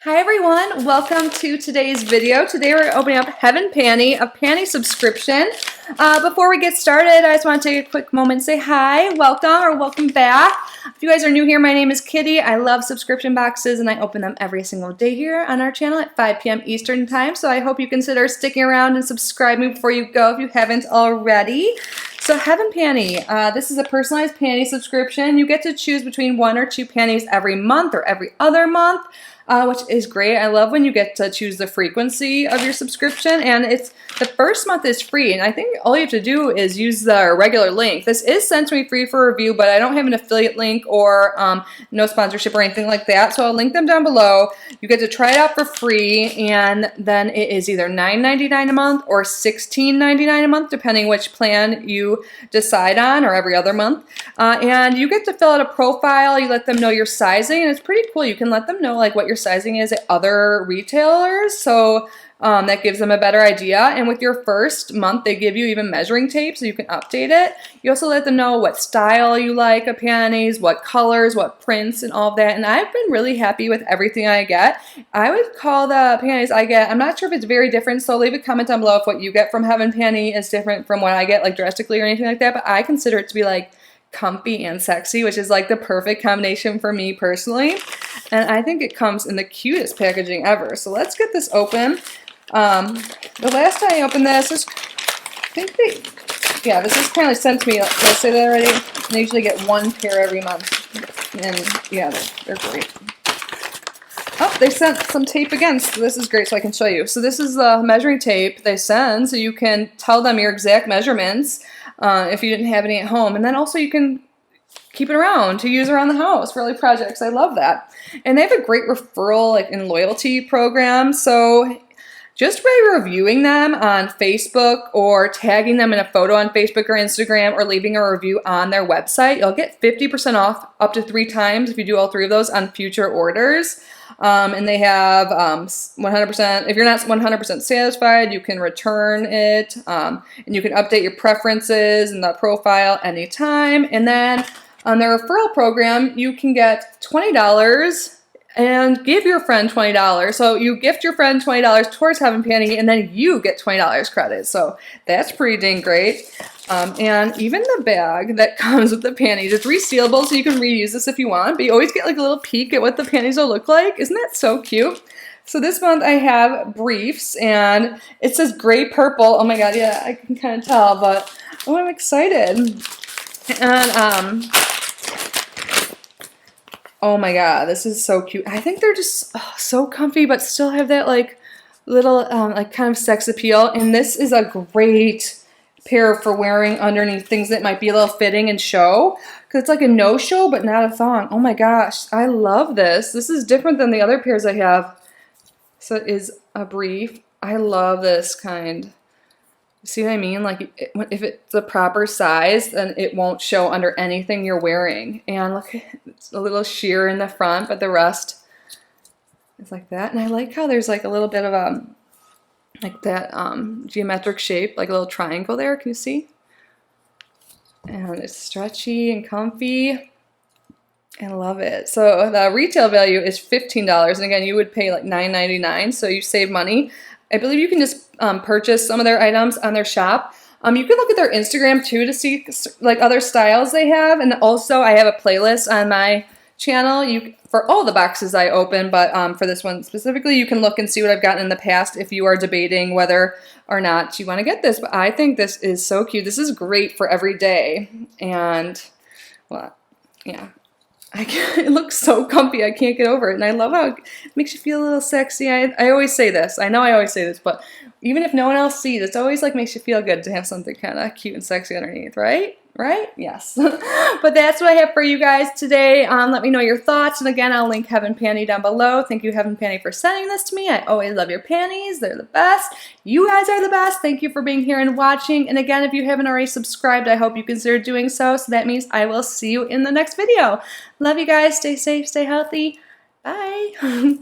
Hi everyone, welcome to today's video. Today we're opening up Heaven Panty, a panty subscription. Before we get started, I just want to take a quick moment and say hi, welcome or welcome back. If you guys are new here, my name is Kitty. I love subscription boxes and I open them every single day here on our channel at 5 p.m. Eastern time. So I hope you consider sticking around and subscribing before you go if you haven't already. So Heaven Panty, this is a personalized panty subscription. You get to choose between 1 or 2 panties every month or every other month. Which is great. I love when you get to choose the frequency of your subscription, and the first month is free, and I think all you have to do is use the regular link. This is sent to me free for review, but I don't have an affiliate link or no sponsorship or anything like that, so I'll link them down below. You get to try it out for free, and then it is either $9.99 a month or $16.99 a month, depending which plan you decide on, or every other month. And you get to fill out a profile. You let them know your sizing, and it's pretty cool. You can let them know like what your sizing is at other retailers, so that gives them a better idea. And with your first month, they give you even measuring tape so you can update it. You also let them know what style you like of panties, what colors, what prints, and all of that. And I've been really happy with everything I get. I would call the panties I get, I'm not sure if it's very different, so leave a comment down below if what you get from Heaven Panty is different from what I get, like drastically or anything like that, but I consider it to be like comfy and sexy, which is like the perfect combination for me personally. And I think it comes in the cutest packaging ever. So let's get this open. The last time I opened this, this is apparently sent to me. Did I say that already? And I usually get 1 pair every month. And yeah, they're great. Oh, they sent some tape again, so this is great, so I can show you. So this is the measuring tape they send, so you can tell them your exact measurements if you didn't have any at home. And then also you can keep it around to use around the house for like projects. I love that. And they have a great referral and loyalty program, so just by reviewing them on Facebook or tagging them in a photo on Facebook or Instagram or leaving a review on their website, you'll get 50% off up to 3 times if you do all 3 of those on future orders. And they have 100%, if you're not 100% satisfied, you can return it, and you can update your preferences in the profile anytime. And then on their referral program, you can get $20 and give your friend $20. So you gift your friend $20 towards Heaven Panty, and then you get $20 credit. So that's pretty dang great. And even the bag that comes with the panties, it's resealable, so you can reuse this if you want, but you always get like a little peek at what the panties will look like. Isn't that so cute? So this month I have briefs, and it says gray purple. Oh my god, yeah, I can kind of tell, but oh, I'm excited. And oh my god, this is so cute. I think they're just so comfy, but still have that like little like kind of sex appeal. And this is a great pair for wearing underneath things that might be a little fitting and show, because it's like a no-show but not a thong. Oh my gosh, I love this. This is different than the other pairs I have. So it is a brief. I love this kind. See what I mean? Like if it's the proper size, then it won't show under anything you're wearing. And look, it's a little sheer in the front, but the rest is like that. And I like how there's like a little bit of a like that geometric shape, like a little triangle there. Can you see? And it's stretchy and comfy. I love it. So the retail value is $15, and again, you would pay like $9.99, so you save money. I believe you can just purchase some of their items on their shop. You can look at their Instagram too to see like other styles they have, and also I have a playlist on my channel for all the boxes I open, but for this one specifically, you can look and see what I've gotten in the past if you are debating whether or not you want to get this. But I think this is so cute. This is great for every day, and well, yeah. It looks so comfy. I can't get over it. And I love how it makes you feel a little sexy. I always say this. I know I always say this, but even if no one else sees, it's always like makes you feel good to have something kind of cute and sexy underneath, right? Right? Yes. But that's what I have for you guys today. Let me know your thoughts. And again, I'll link Heaven Panty down below. Thank you, Heaven Panty, for sending this to me. I always love your panties. They're the best. You guys are the best. Thank you for being here and watching. And again, if you haven't already subscribed, I hope you consider doing so. So that means I will see you in the next video. Love you guys. Stay safe. Stay healthy. Bye.